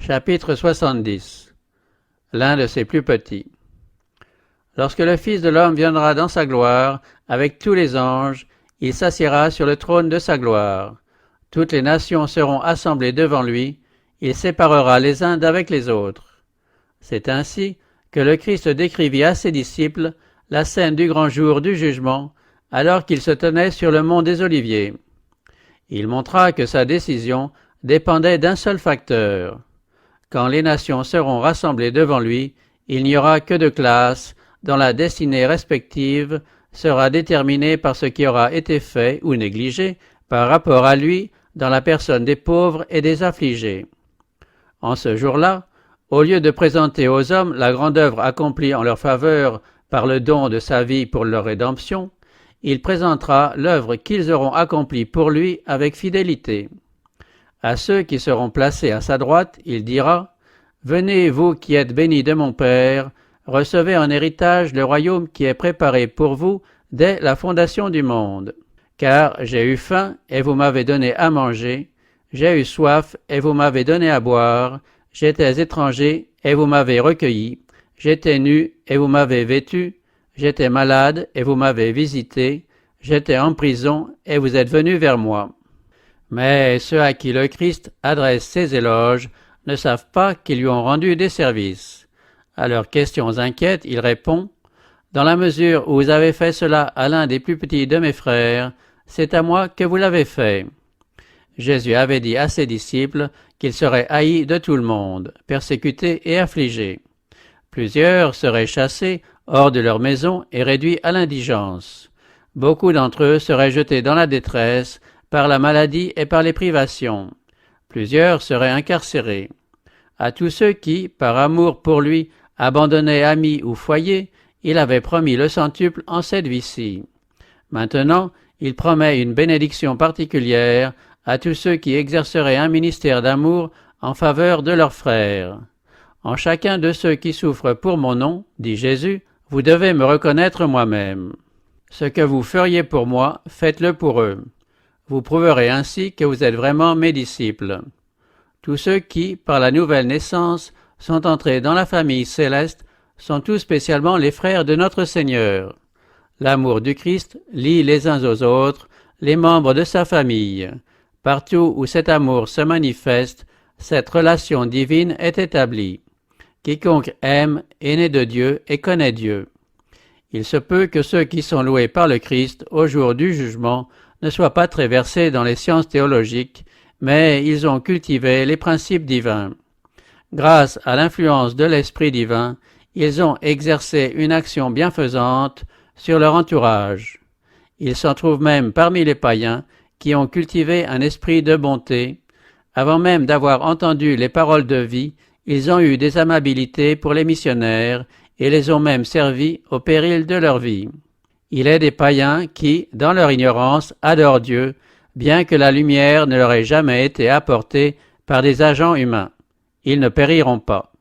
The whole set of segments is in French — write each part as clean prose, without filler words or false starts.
Chapitre 70. L'un de ses plus petits. Lorsque le Fils de l'homme viendra dans sa gloire, avec tous les anges, il s'assiera sur le trône de sa gloire. Toutes les nations seront assemblées devant lui, il séparera les uns d'avec les autres. C'est ainsi que le Christ décrivit à ses disciples la scène du grand jour du jugement, alors qu'il se tenait sur le mont des Oliviers. Il montra que sa décision dépendait d'un seul facteur. Quand les nations seront rassemblées devant lui, il n'y aura que deux classes dont la destinée respective sera déterminée par ce qui aura été fait ou négligé par rapport à lui dans la personne des pauvres et des affligés. En ce jour-là, au lieu de présenter aux hommes la grande œuvre accomplie en leur faveur par le don de sa vie pour leur rédemption, il présentera l'œuvre qu'ils auront accomplie pour lui avec fidélité. À ceux qui seront placés à sa droite, il dira « Venez, vous qui êtes bénis de mon Père, recevez en héritage le royaume qui est préparé pour vous dès la fondation du monde. Car j'ai eu faim, et vous m'avez donné à manger, j'ai eu soif, et vous m'avez donné à boire, j'étais étranger, et vous m'avez recueilli, j'étais nu, et vous m'avez vêtu, j'étais malade, et vous m'avez visité, j'étais en prison, et vous êtes venus vers moi. » Mais ceux à qui le Christ adresse ses éloges ne savent pas qu'ils lui ont rendu des services. À leurs questions inquiètes, il répond « Dans la mesure où vous avez fait cela à l'un des plus petits de mes frères, c'est à moi que vous l'avez fait. » Jésus avait dit à ses disciples qu'il serait haï de tout le monde, persécuté et affligé. Plusieurs seraient chassés hors de leur maison et réduits à l'indigence. Beaucoup d'entre eux seraient jetés dans la détresse par la maladie et par les privations. Plusieurs seraient incarcérés. À tous ceux qui, par amour pour lui, abandonnaient amis ou foyers, il avait promis le centuple en cette vie-ci. Maintenant, il promet une bénédiction particulière à tous ceux qui exerceraient un ministère d'amour en faveur de leurs frères. En chacun de ceux qui souffrent pour mon nom, dit Jésus, vous devez me reconnaître moi-même. Ce que vous feriez pour moi, faites-le pour eux. Vous prouverez ainsi que vous êtes vraiment mes disciples. Tous ceux qui, par la nouvelle naissance, sont entrés dans la famille céleste sont tous spécialement les frères de notre Seigneur. L'amour du Christ lie les uns aux autres les membres de sa famille. Partout où cet amour se manifeste, cette relation divine est établie. Quiconque aime est né de Dieu et connaît Dieu. Il se peut que ceux qui sont loués par le Christ au jour du jugement ne soient pas très versés dans les sciences théologiques, mais ils ont cultivé les principes divins. Grâce à l'influence de l'Esprit divin, ils ont exercé une action bienfaisante sur leur entourage. Il s'en trouve même parmi les païens qui ont cultivé un esprit de bonté. Avant même d'avoir entendu les paroles de vie, ils ont eu des amabilités pour les missionnaires et les ont même servis au péril de leur vie. Il est des païens qui, dans leur ignorance, adorent Dieu, bien que la lumière ne leur ait jamais été apportée par des agents humains. Ils ne périront pas.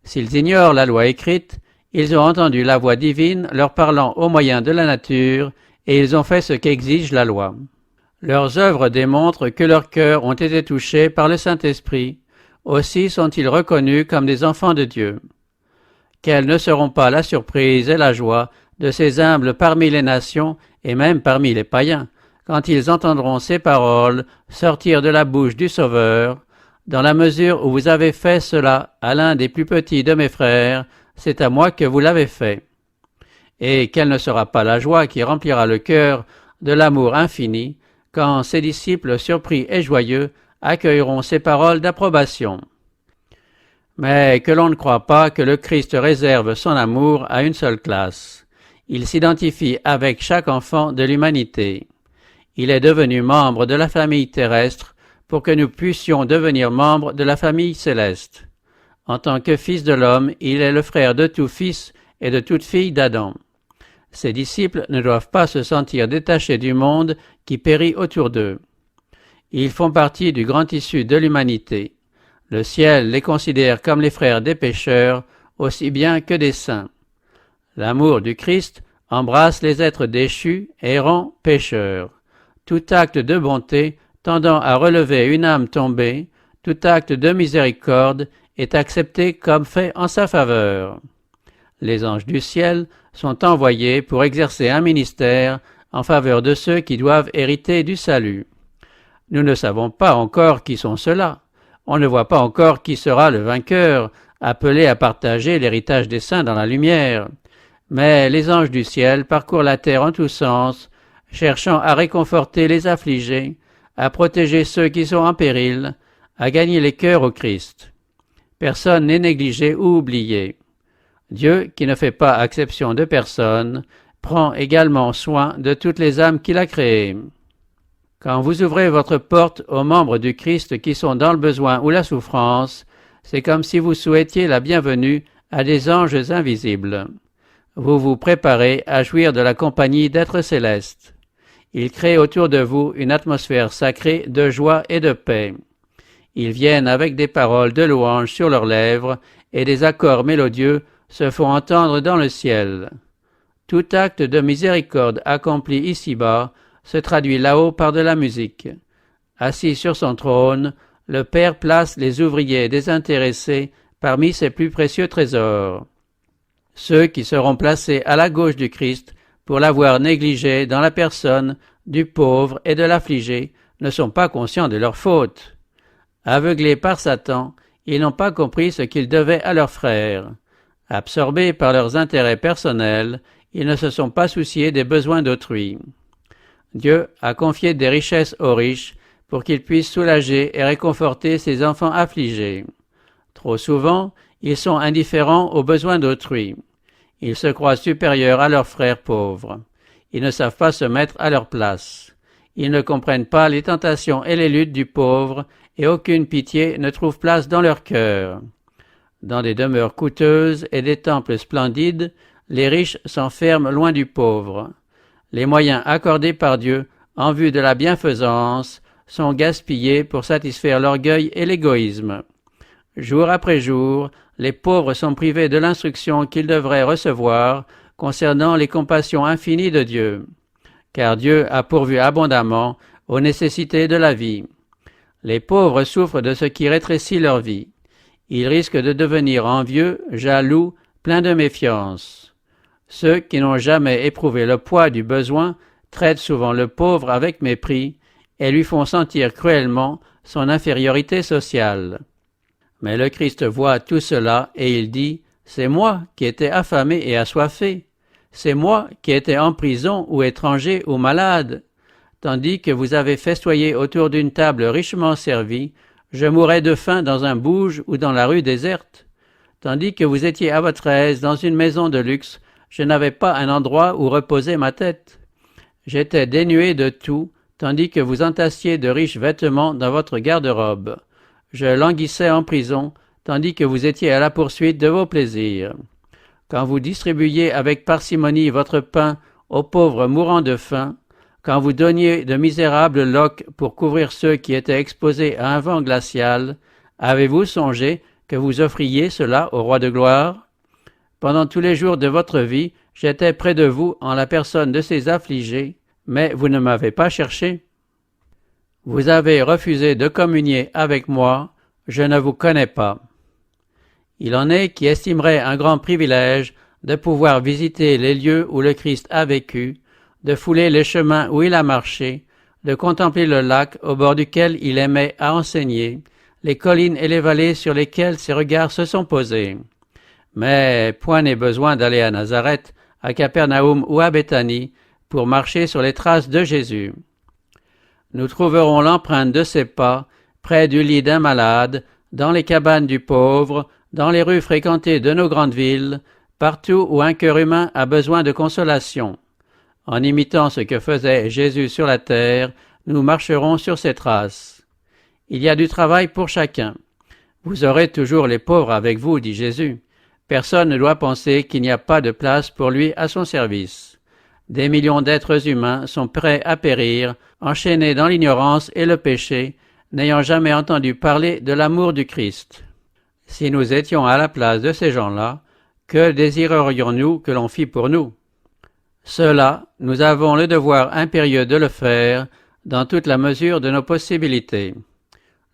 S'ils ignorent la loi écrite, ils ont entendu la voix divine leur parlant au moyen de la nature, et ils ont fait ce qu'exige la loi. Leurs œuvres démontrent que leurs cœurs ont été touchés par le Saint-Esprit, aussi sont-ils reconnus comme des enfants de Dieu. Quelles ne seront pas la surprise et la joie de ces humbles parmi les nations et même parmi les païens, quand ils entendront ces paroles sortir de la bouche du Sauveur, « Dans la mesure où vous avez fait cela à l'un des plus petits de mes frères, c'est à moi que vous l'avez fait. » Et quelle ne sera pas la joie qui remplira le cœur de l'amour infini, quand ses disciples surpris et joyeux accueilleront ces paroles d'approbation. Mais que l'on ne croit pas que le Christ réserve son amour à une seule classe. Il s'identifie avec chaque enfant de l'humanité. Il est devenu membre de la famille terrestre pour que nous puissions devenir membres de la famille céleste. En tant que fils de l'homme, il est le frère de tout fils et de toute fille d'Adam. Ses disciples ne doivent pas se sentir détachés du monde qui périt autour d'eux. Ils font partie du grand tissu de l'humanité. Le ciel les considère comme les frères des pécheurs, aussi bien que des saints. L'amour du Christ embrasse les êtres déchus, errants, pécheurs. Tout acte de bonté tendant à relever une âme tombée, tout acte de miséricorde est accepté comme fait en sa faveur. Les anges du ciel sont envoyés pour exercer un ministère en faveur de ceux qui doivent hériter du salut. Nous ne savons pas encore qui sont ceux-là. On ne voit pas encore qui sera le vainqueur, appelé à partager l'héritage des saints dans la lumière. Mais les anges du ciel parcourent la terre en tous sens, cherchant à réconforter les affligés, à protéger ceux qui sont en péril, à gagner les cœurs au Christ. Personne n'est négligé ou oublié. Dieu, qui ne fait pas exception de personne, prend également soin de toutes les âmes qu'il a créées. Quand vous ouvrez votre porte aux membres du Christ qui sont dans le besoin ou la souffrance, c'est comme si vous souhaitiez la bienvenue à des anges invisibles. Vous vous préparez à jouir de la compagnie d'êtres célestes. Ils créent autour de vous une atmosphère sacrée de joie et de paix. Ils viennent avec des paroles de louange sur leurs lèvres et des accords mélodieux se font entendre dans le ciel. Tout acte de miséricorde accompli ici-bas se traduit là-haut par de la musique. Assis sur son trône, le Père place les ouvriers désintéressés parmi ses plus précieux trésors. Ceux qui seront placés à la gauche du Christ pour l'avoir négligé dans la personne du pauvre et de l'affligé ne sont pas conscients de leur faute. Aveuglés par Satan, ils n'ont pas compris ce qu'ils devaient à leurs frères. Absorbés par leurs intérêts personnels, ils ne se sont pas souciés des besoins d'autrui. Dieu a confié des richesses aux riches pour qu'ils puissent soulager et réconforter ses enfants affligés. Trop souvent, ils sont indifférents aux besoins d'autrui. Ils se croient supérieurs à leurs frères pauvres. Ils ne savent pas se mettre à leur place. Ils ne comprennent pas les tentations et les luttes du pauvre et aucune pitié ne trouve place dans leur cœur. Dans des demeures coûteuses et des temples splendides, les riches s'enferment loin du pauvre. Les moyens accordés par Dieu en vue de la bienfaisance sont gaspillés pour satisfaire l'orgueil et l'égoïsme. Jour après jour, les pauvres sont privés de l'instruction qu'ils devraient recevoir concernant les compassions infinies de Dieu, car Dieu a pourvu abondamment aux nécessités de la vie. Les pauvres souffrent de ce qui rétrécit leur vie. Ils risquent de devenir envieux, jaloux, pleins de méfiance. Ceux qui n'ont jamais éprouvé le poids du besoin traitent souvent le pauvre avec mépris et lui font sentir cruellement son infériorité sociale. Mais le Christ voit tout cela et il dit « C'est moi qui étais affamé et assoiffé. C'est moi qui étais en prison ou étranger ou malade. Tandis que vous avez festoyé autour d'une table richement servie, je mourais de faim dans un bouge ou dans la rue déserte. Tandis que vous étiez à votre aise dans une maison de luxe, je n'avais pas un endroit où reposer ma tête. J'étais dénué de tout, tandis que vous entassiez de riches vêtements dans votre garde-robe. Je languissais en prison, tandis que vous étiez à la poursuite de vos plaisirs. Quand vous distribuiez avec parcimonie votre pain aux pauvres mourant de faim, quand vous donniez de misérables loques pour couvrir ceux qui étaient exposés à un vent glacial, avez-vous songé que vous offriez cela au roi de gloire? Pendant tous les jours de votre vie, j'étais près de vous en la personne de ces affligés, mais vous ne m'avez pas cherché. Vous avez refusé de communier avec moi, je ne vous connais pas. Il en est qui estimeraient un grand privilège de pouvoir visiter les lieux où le Christ a vécu, de fouler les chemins où il a marché, de contempler le lac au bord duquel il aimait à enseigner, les collines et les vallées sur lesquelles ses regards se sont posés. Mais point n'est besoin d'aller à Nazareth, à Capernaum ou à Béthanie pour marcher sur les traces de Jésus. Nous trouverons l'empreinte de ses pas près du lit d'un malade, dans les cabanes du pauvre, dans les rues fréquentées de nos grandes villes, partout où un cœur humain a besoin de consolation. En imitant ce que faisait Jésus sur la terre, nous marcherons sur ses traces. Il y a du travail pour chacun. Vous aurez toujours les pauvres avec vous, dit Jésus. Personne ne doit penser qu'il n'y a pas de place pour lui à son service. Des millions d'êtres humains sont prêts à périr, enchaînés dans l'ignorance et le péché, n'ayant jamais entendu parler de l'amour du Christ. Si nous étions à la place de ces gens-là, que désirerions-nous que l'on fît pour nous? Cela, nous avons le devoir impérieux de le faire dans toute la mesure de nos possibilités.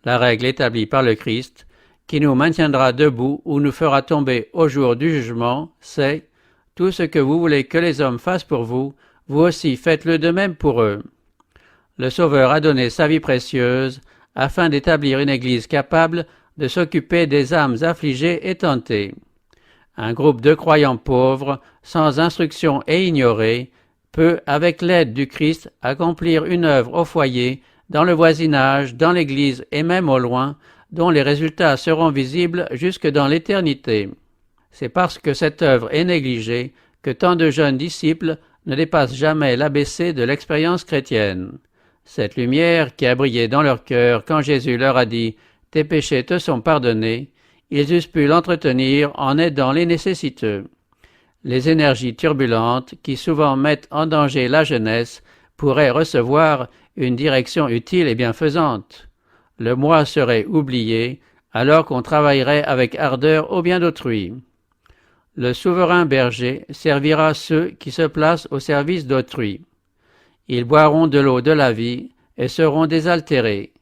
la règle établie par le Christ, qui nous maintiendra debout ou nous fera tomber au jour du jugement, c'est « Tout ce que vous voulez que les hommes fassent pour vous, vous aussi faites-le de même pour eux ». Le Sauveur a donné sa vie précieuse afin d'établir une Église capable de s'occuper des âmes affligées et tentées. Un groupe de croyants pauvres, sans instruction et ignorés, peut, avec l'aide du Christ, accomplir une œuvre au foyer, dans le voisinage, dans l'Église et même au loin, dont les résultats seront visibles jusque dans l'éternité. C'est parce que cette œuvre est négligée que tant de jeunes disciples ne dépassent jamais l'ABC de l'expérience chrétienne. Cette lumière qui a brillé dans leur cœur quand Jésus leur a dit « Tes péchés te sont pardonnés », ils eussent pu l'entretenir en aidant les nécessiteux. Les énergies turbulentes qui souvent mettent en danger la jeunesse pourraient recevoir une direction utile et bienfaisante. Le moi serait oublié alors qu'on travaillerait avec ardeur au bien d'autrui. Le souverain berger servira ceux qui se placent au service d'autrui. Ils boiront de l'eau de la vie et seront désaltérés.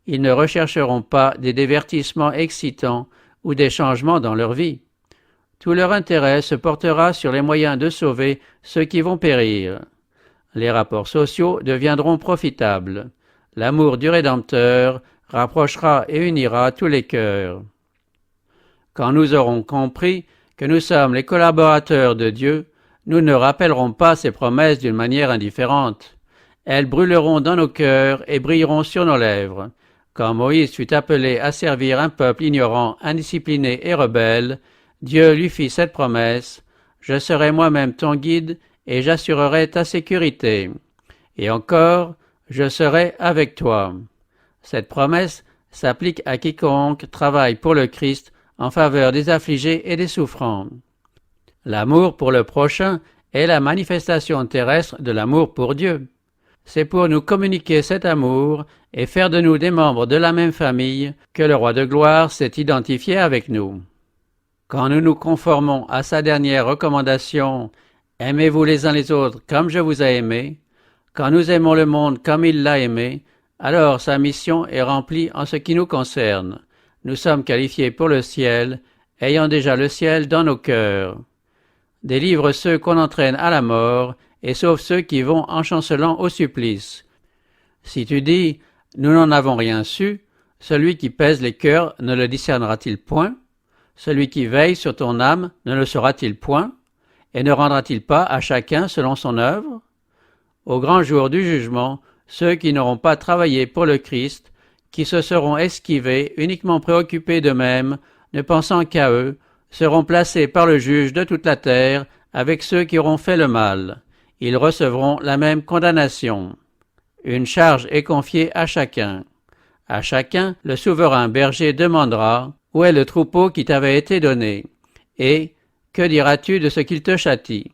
Ils ne rechercheront pas des divertissements excitants ou des changements dans leur vie. Tout leur intérêt se portera sur les moyens de sauver ceux qui vont périr. Les rapports sociaux deviendront profitables. L'amour du Rédempteur rapprochera et unira tous les cœurs. Quand nous aurons compris que nous sommes les collaborateurs de Dieu, nous ne rappellerons pas ses promesses d'une manière indifférente. Elles brûleront dans nos cœurs et brilleront sur nos lèvres. Quand Moïse fut appelé à servir un peuple ignorant, indiscipliné et rebelle, Dieu lui fit cette promesse « Je serai moi-même ton guide et j'assurerai ta sécurité. Et encore, je serai avec toi. » Cette promesse s'applique à quiconque travaille pour le Christ en faveur des affligés et des souffrants. L'amour pour le prochain est la manifestation terrestre de l'amour pour Dieu. C'est pour nous communiquer cet amour et faire de nous des membres de la même famille que le Roi de gloire s'est identifié avec nous. Quand nous nous conformons à sa dernière recommandation « Aimez-vous les uns les autres comme je vous ai aimé », quand nous aimons le monde comme il l'a aimé, alors sa mission est remplie en ce qui nous concerne. Nous sommes qualifiés pour le ciel, ayant déjà le ciel dans nos cœurs. Délivre ceux qu'on entraîne à la mort et sauve ceux qui vont en chancelant au supplice. Si tu dis « Nous n'en avons rien su », celui qui pèse les cœurs ne le discernera-t-il point? Celui qui veille sur ton âme ne le saura-t-il point? Et ne rendra-t-il pas à chacun selon son œuvre? Au grand jour du jugement, ceux qui n'auront pas travaillé pour le Christ, qui se seront esquivés, uniquement préoccupés d'eux-mêmes, ne pensant qu'à eux, seront placés par le juge de toute la terre avec ceux qui auront fait le mal. Ils recevront la même condamnation. Une charge est confiée à chacun. À chacun, le souverain berger demandera « Où est le troupeau qui t'avait été donné ?» et « Que diras-tu de ce qu'il te châtie ?»